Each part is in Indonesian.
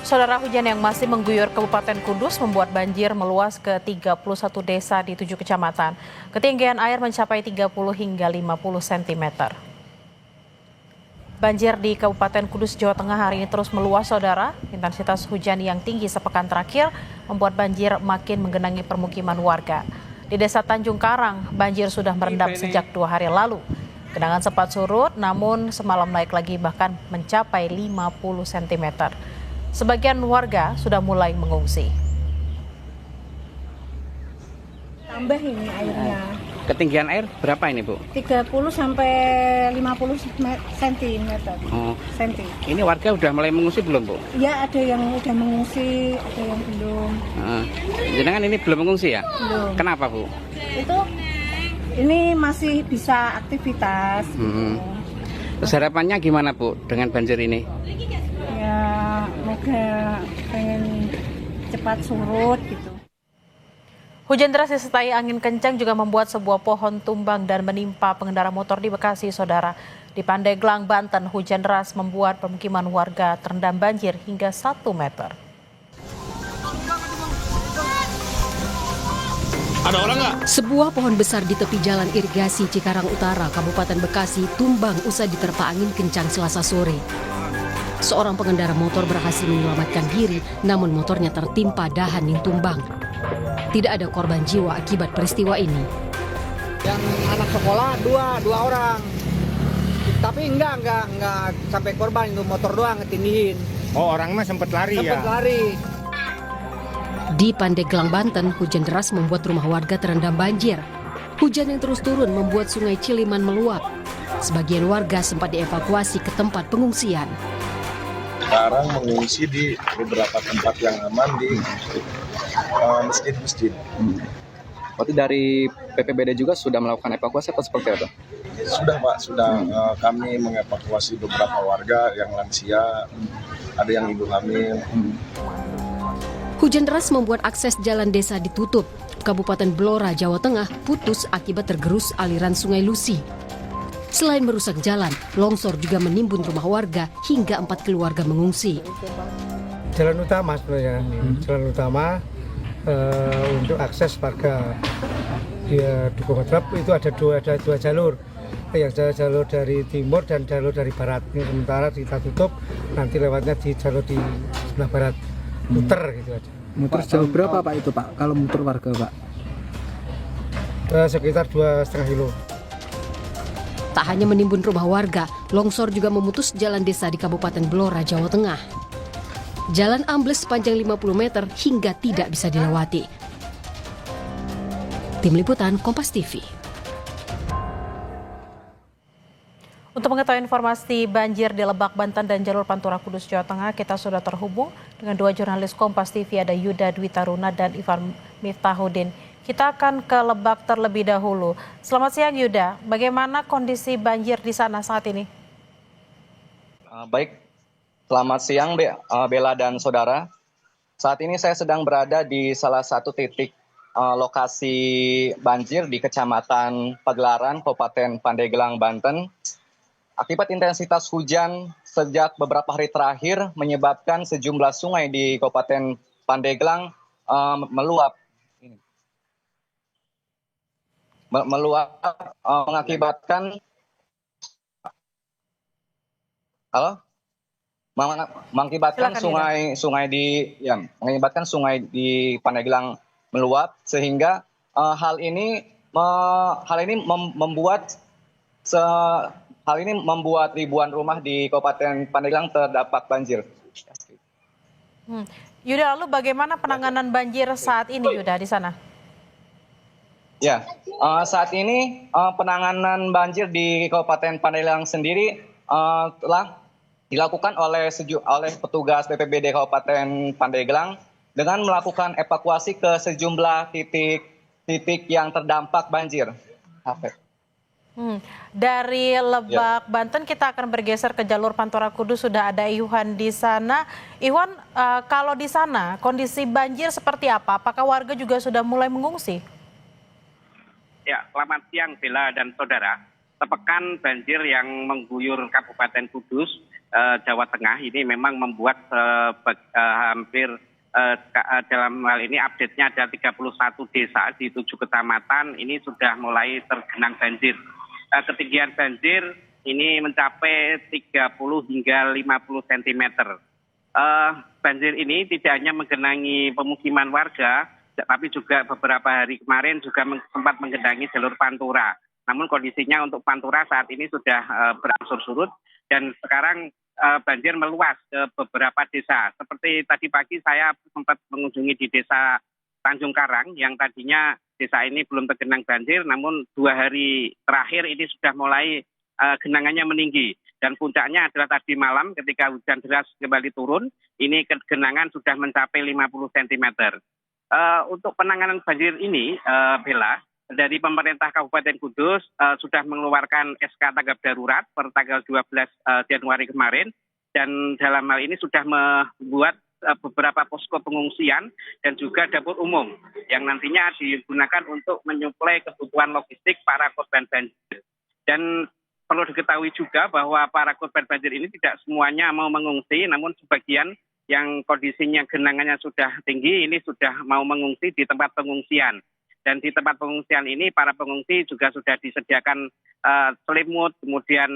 Saudara, hujan yang masih mengguyur Kabupaten Kudus membuat banjir meluas ke 31 desa di 7 kecamatan. Ketinggian air mencapai 30 hingga 50 cm. Banjir di Kabupaten Kudus, Jawa Tengah hari ini terus meluas, saudara. Intensitas hujan yang tinggi sepekan terakhir membuat banjir makin menggenangi permukiman warga. Di Desa Tanjung Karang, banjir sudah merendam sejak 2 hari lalu. Genangan sempat surut, namun semalam naik lagi bahkan mencapai 50 cm. Sebagian warga sudah mulai mengungsi. Tambah ini airnya. Ketinggian air berapa ini, Bu? 30 sampai 50 cm. Senti. Ini warga udah mulai mengungsi belum, Bu? Ya, ada yang udah mengungsi, ada yang belum. Jenengan ini belum mengungsi ya? Belum. Kenapa, Bu? Ini masih bisa aktivitas. Terus harapannya gimana, Bu, dengan banjir ini? Ya, moga pengen cepat surut gitu. Hujan deras disertai angin kencang juga membuat sebuah pohon tumbang dan menimpa pengendara motor di Bekasi, saudara. Di Pandeglang, Banten, hujan deras membuat permukiman warga terendam banjir hingga 1 meter. Ada orang nggak? Sebuah pohon besar di tepi jalan irigasi Cikarang Utara, Kabupaten Bekasi, tumbang usai diterpa angin kencang Selasa sore. Seorang pengendara motor berhasil menyelamatkan diri, namun motornya tertimpa dahan yang tumbang. Tidak ada korban jiwa akibat peristiwa ini. Yang anak sekolah dua orang, tapi enggak sampai korban, itu motor doang ngetindihin. Oh, orang mah sempat lari ya? Sempat lari. Di Pandeglang, Banten, hujan deras membuat rumah warga terendam banjir. Hujan yang terus turun membuat sungai Ciliman meluap. Sebagian warga sempat dievakuasi ke tempat pengungsian. Sekarang mengungsi di beberapa tempat yang aman di masjid-masjid. Berarti dari PPBD juga sudah melakukan evakuasi atau seperti apa? Sudah, Pak, kami mengevakuasi beberapa warga yang lansia, ada yang ibu hamil. Hujan deras membuat akses jalan desa ditutup. Kabupaten Blora, Jawa Tengah putus akibat tergerus aliran Sungai Lusi. Selain merusak jalan, longsor juga menimbun rumah warga hingga 4 keluarga mengungsi. Jalan utama sebenarnya, jalan utama untuk akses warga. Di Dukungan Trap itu ada dua jalur. Yang jalur dari timur dan jalur dari barat. Ini sementara kita tutup, nanti lewatnya di jalur di sebelah barat. Muter gitu aja. Muter jauh berapa, Pak, itu, Pak? Kalau muter warga, Pak? Sekitar 2,5 kilo. Tak hanya menimbun rumah warga, longsor juga memutus jalan desa di Kabupaten Blora, Jawa Tengah. Jalan ambles sepanjang 50 meter hingga tidak bisa dilewati. Tim Liputan Kompas TV. Untuk mengetahui informasi banjir di Lebak, Banten dan jalur Pantura Kudus, Jawa Tengah, kita sudah terhubung dengan 2 jurnalis Kompas TV, ada Yuda Dwi Taruna dan Ivan Miftahudin. Kita akan ke Lebak terlebih dahulu. Selamat siang, Yuda. Bagaimana kondisi banjir di sana saat ini? Baik, selamat siang Bella dan saudara. Saat ini saya sedang berada di salah satu titik lokasi banjir di Kecamatan Pagelaran, Kabupaten Pandeglang, Banten. Akibat intensitas hujan sejak beberapa hari terakhir menyebabkan sejumlah sungai di Kabupaten Pandeglang meluap. Mengakibatkan mengakibatkan sungai di Pandeglang meluap, sehingga hal ini membuat ribuan rumah di Kabupaten Pandeglang terdampak banjir. Yuda, lalu bagaimana penanganan banjir saat ini, Yuda, di sana? Ya, saat ini penanganan banjir di Kabupaten Pandeglang sendiri telah dilakukan oleh petugas BPBD Kabupaten Pandeglang dengan melakukan evakuasi ke sejumlah titik yang terdampak banjir. Dari Lebak, Banten, kita akan bergeser ke jalur Pantura Kudus. Sudah ada Iwan di sana. Iwan, kalau di sana kondisi banjir seperti apa? Apakah warga juga sudah mulai mengungsi? Ya, selamat siang Bella dan saudara. sepekan banjir yang mengguyur Kabupaten Kudus, Jawa Tengah ini memang membuat hampir dalam hal ini update-nya ada 31 desa di 7 kecamatan ini sudah mulai tergenang banjir. Ketinggian banjir ini mencapai 30 hingga 50 cm. Banjir ini tidak hanya menggenangi pemukiman warga, tapi juga beberapa hari kemarin juga sempat menggenangi jalur Pantura. Namun kondisinya untuk Pantura saat ini sudah berangsur surut dan sekarang banjir meluas ke beberapa desa. Seperti tadi pagi saya sempat mengunjungi di desa Tanjung Karang yang tadinya desa ini belum tergenang banjir, namun 2 hari terakhir ini sudah mulai genangannya meninggi. Dan puncaknya adalah tadi malam ketika hujan deras kembali turun, ini genangan sudah mencapai 50 cm. Untuk penanganan banjir ini, Bella, dari pemerintah Kabupaten Kudus sudah mengeluarkan SK tanggap darurat per tanggal 12 Januari kemarin dan dalam hal ini sudah membuat beberapa posko pengungsian dan juga dapur umum yang nantinya digunakan untuk menyuplai kebutuhan logistik para korban banjir. Dan perlu diketahui juga bahwa para korban banjir ini tidak semuanya mau mengungsi, namun sebagian yang kondisinya genangannya sudah tinggi ini sudah mau mengungsi di tempat pengungsian. Dan di tempat pengungsian ini para pengungsi juga sudah disediakan selimut, kemudian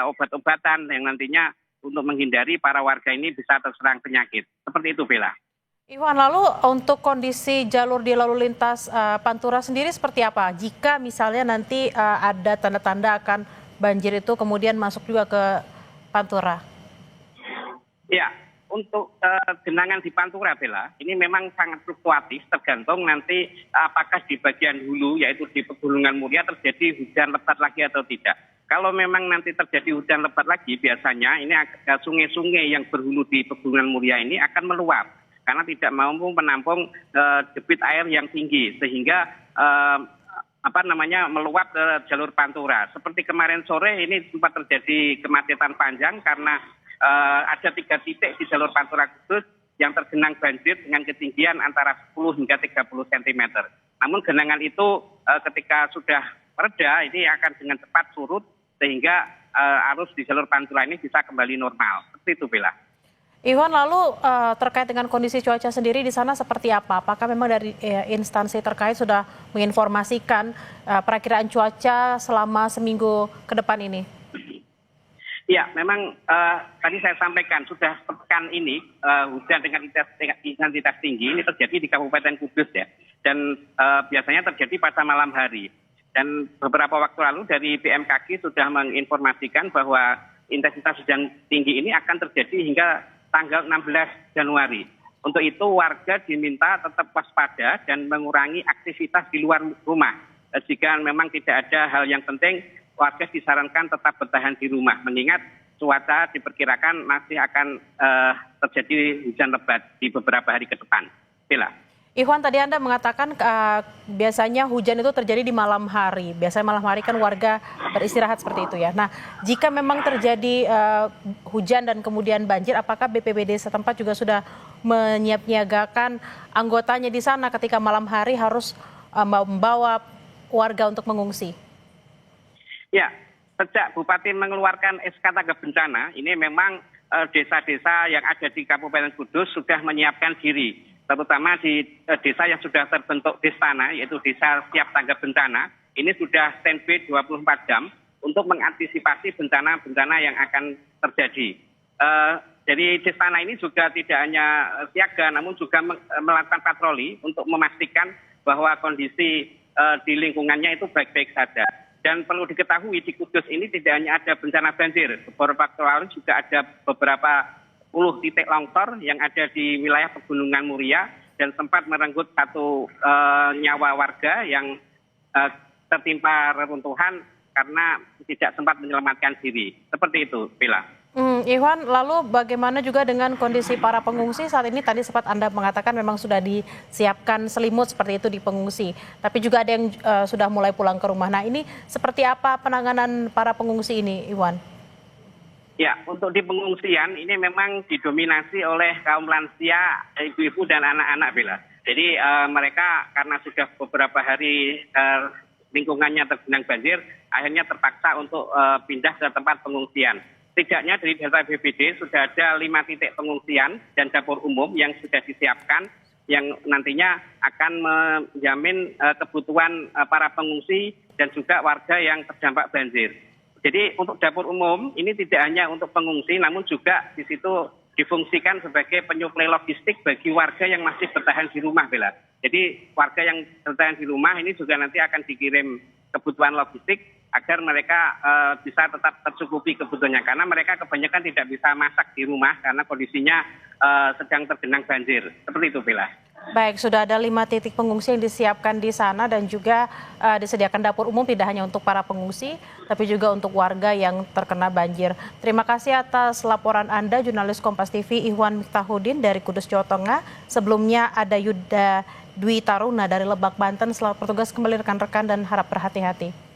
obat-obatan yang nantinya untuk menghindari para warga ini bisa terserang penyakit. Seperti itu, Bella. Iwan, lalu untuk kondisi jalur di lalu lintas Pantura sendiri seperti apa? Jika misalnya nanti ada tanda-tanda akan banjir itu kemudian masuk juga ke Pantura. Ya. Untuk genangan di Pantura, Bella, ini memang sangat fluktuatif tergantung nanti apakah di bagian hulu, yaitu di Pegunungan Muria terjadi hujan lebat lagi atau tidak. Kalau memang nanti terjadi hujan lebat lagi, biasanya ini sungai-sungai yang berhulu di Pegunungan Muria ini akan meluap karena tidak mampu menampung debit air yang tinggi sehingga meluap ke jalur Pantura. Seperti kemarin sore ini sempat terjadi kemacetan panjang karena ada 3 titik di jalur Pantura Kudus yang tergenang banjir dengan ketinggian antara 10 hingga 30 cm. Namun genangan itu ketika sudah reda ini akan dengan cepat surut sehingga arus di jalur Pantura ini bisa kembali normal. Seperti itu, Bella. Iwan, lalu terkait dengan kondisi cuaca sendiri di sana seperti apa? Apakah memang dari instansi terkait sudah menginformasikan perakiraan cuaca selama seminggu ke depan ini? Ya, memang tadi saya sampaikan sudah sepekan ini hujan dengan intensitas tinggi ini terjadi di Kabupaten Kudus ya, dan biasanya terjadi pada malam hari. Dan beberapa waktu lalu dari BMKG sudah menginformasikan bahwa intensitas hujan tinggi ini akan terjadi hingga tanggal 16 Januari. Untuk itu warga diminta tetap waspada dan mengurangi aktivitas di luar rumah. Jika memang tidak ada hal yang penting, warga disarankan tetap bertahan di rumah, mengingat cuaca diperkirakan masih akan terjadi hujan lebat di beberapa hari ke depan. Bella. Iwan, tadi Anda mengatakan biasanya hujan itu terjadi di malam hari. Biasanya malam hari kan warga beristirahat seperti itu ya. Nah, jika memang terjadi hujan dan kemudian banjir, apakah BPBD setempat juga sudah menyiapkan anggotanya di sana ketika malam hari harus membawa warga untuk mengungsi? Ya, sejak Bupati mengeluarkan SK tanggap bencana, ini memang desa-desa yang ada di Kabupaten Kudus sudah menyiapkan diri. Terutama di desa yang sudah terbentuk Destana, yaitu desa siap tanggap bencana, ini sudah standby 24 jam untuk mengantisipasi bencana-bencana yang akan terjadi. Jadi Destana ini juga tidak hanya siaga, namun juga melakukan patroli untuk memastikan bahwa kondisi di lingkungannya itu baik-baik saja. Dan perlu diketahui di Kudus ini tidak hanya ada bencana banjir, beberapa waktu lalu juga ada beberapa puluh titik longsor yang ada di wilayah Pegunungan Muria dan sempat merenggut 1 nyawa warga yang tertimpa reruntuhan karena tidak sempat menyelamatkan diri. Seperti itu, Bella. Iwan, lalu bagaimana juga dengan kondisi para pengungsi saat ini? Tadi sempat Anda mengatakan memang sudah disiapkan selimut seperti itu di pengungsi, tapi juga ada yang sudah mulai pulang ke rumah. Nah, ini seperti apa penanganan para pengungsi ini, Iwan? Ya, untuk di pengungsian ini memang didominasi oleh kaum lansia, ibu-ibu dan anak-anak, Bella. Jadi mereka karena sudah beberapa hari lingkungannya tergenang banjir, akhirnya terpaksa untuk pindah ke tempat pengungsian. Setidaknya dari data BPBD sudah ada 5 titik pengungsian dan dapur umum yang sudah disiapkan, yang nantinya akan menjamin kebutuhan para pengungsi dan juga warga yang terdampak banjir. Jadi untuk dapur umum ini tidak hanya untuk pengungsi, namun juga di situ difungsikan sebagai penyuplai logistik bagi warga yang masih bertahan di rumah, Bella. Jadi warga yang bertahan di rumah ini juga nanti akan dikirim kebutuhan logistik agar mereka bisa tetap tercukupi kebutuhannya. Karena mereka kebanyakan tidak bisa masak di rumah karena kondisinya sedang tergenang banjir. Seperti itu, Bella. Baik, sudah ada 5 titik pengungsi yang disiapkan di sana dan juga disediakan dapur umum tidak hanya untuk para pengungsi, tapi juga untuk warga yang terkena banjir. Terima kasih atas laporan Anda, jurnalis Kompas TV Ihwan Miftahudin dari Kudus, Jawa Tengah. Sebelumnya ada Yuda Dwi Taruna dari Lebak, Banten. Selamat bertugas kembali rekan-rekan dan harap berhati-hati.